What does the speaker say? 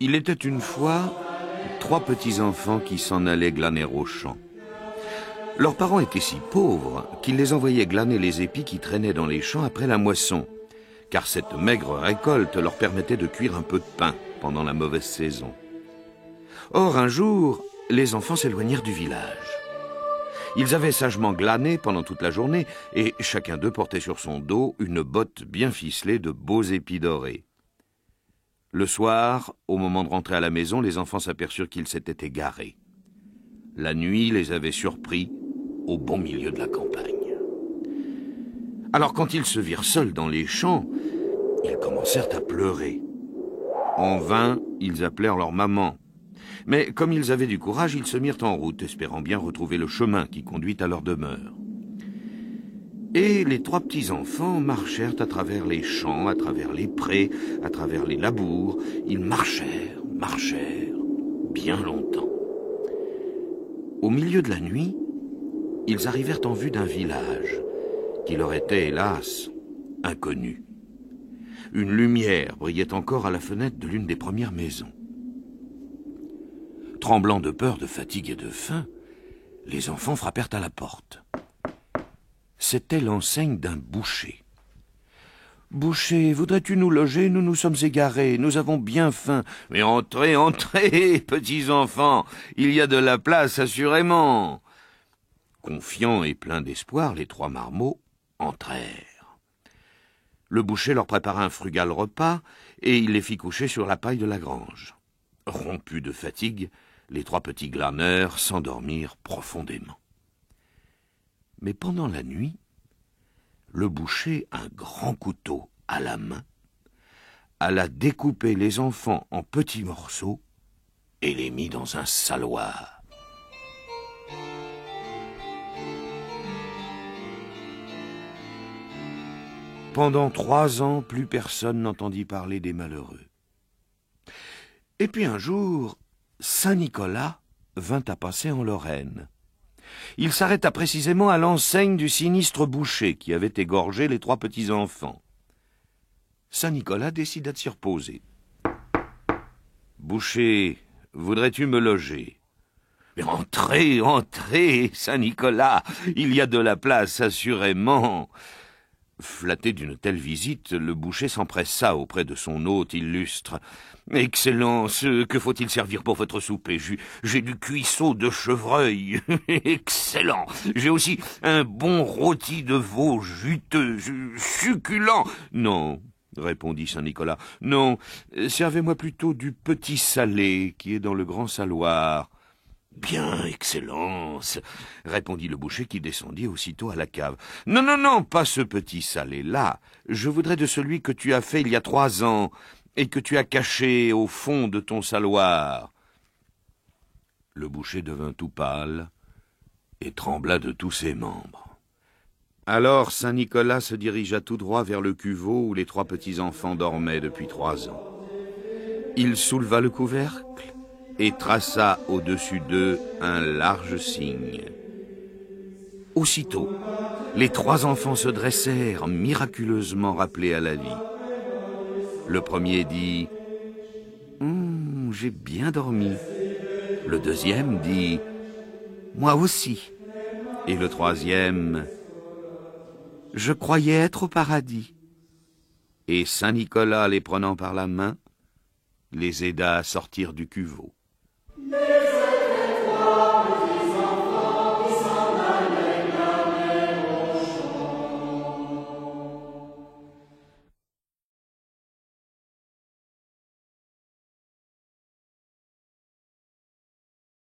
Il était une fois 3 petits-enfants qui s'en allaient glaner au champ. Leurs parents étaient si pauvres qu'ils les envoyaient glaner les épis qui traînaient dans les champs après la moisson, car cette maigre récolte leur permettait de cuire un peu de pain pendant la mauvaise saison. Or, un jour, les enfants s'éloignèrent du village. Ils avaient sagement glané pendant toute la journée et chacun d'eux portait sur son dos une botte bien ficelée de beaux épis dorés. Le soir, au moment de rentrer à la maison, les enfants s'aperçurent qu'ils s'étaient égarés. La nuit les avait surpris au bon milieu de la campagne. Alors quand ils se virent seuls dans les champs, ils commencèrent à pleurer. En vain, ils appelèrent leur maman. Mais comme ils avaient du courage, ils se mirent en route, espérant bien retrouver le chemin qui conduit à leur demeure. Et les 3 petits-enfants marchèrent à travers les champs, à travers les prés, à travers les labours. Ils marchèrent, bien longtemps. Au milieu de la nuit, ils arrivèrent en vue d'un village qui leur était, hélas, inconnu. Une lumière brillait encore à la fenêtre de l'une des premières maisons. Tremblant de peur, de fatigue et de faim, les enfants frappèrent à la porte. C'était l'enseigne d'un boucher. « Boucher, voudrais-tu nous loger? Nous nous sommes égarés, nous avons bien faim. »« Mais entrez, entrez, petits enfants, il y a de la place, assurément. » Confiants et pleins d'espoir, les 3 marmots entrèrent. Le boucher leur prépara un frugal repas et il les fit coucher sur la paille de la grange. Rompus de fatigue, les 3 petits glaneurs s'endormirent profondément. Mais pendant la nuit, le boucher, un grand couteau à la main, alla découper les enfants en petits morceaux et les mit dans un saloir. Pendant 3 ans, plus personne n'entendit parler des malheureux. Et puis un jour, Saint Nicolas vint à passer en Lorraine. Il s'arrêta précisément à l'enseigne du sinistre boucher qui avait égorgé les 3 petits-enfants. Saint Nicolas décida de s'y reposer. « Boucher, voudrais-tu me loger ?»« Mais entrez, entrez, Saint Nicolas, il y a de la place, assurément. » Flatté d'une telle visite, le boucher s'empressa auprès de son hôte illustre. « Excellence, que faut-il servir pour votre souper? J'ai du cuisseau de chevreuil. Excellent. J'ai aussi un bon rôti de veau juteux, succulent. »« Non, » répondit Saint Nicolas, « non, servez-moi plutôt du petit salé qui est dans le grand saloir. » « Bien, Excellence, » répondit le boucher qui descendit aussitôt à la cave. « Non, non, non, pas ce petit salé-là. Je voudrais de celui que tu as fait il y a 3 ans et que tu as caché au fond de ton saloir. » Le boucher devint tout pâle et trembla de tous ses membres. Alors Saint Nicolas se dirigea tout droit vers le cuveau où les 3 petits-enfants dormaient depuis 3 ans. Il souleva le couvercle et traça au-dessus d'eux un large signe. Aussitôt, les 3 enfants se dressèrent, miraculeusement rappelés à la vie. Le premier dit « J'ai bien dormi ». Le deuxième dit « Moi aussi ». Et le troisième « Je croyais être au paradis ». Et Saint Nicolas, les prenant par la main, les aida à sortir du cuveau.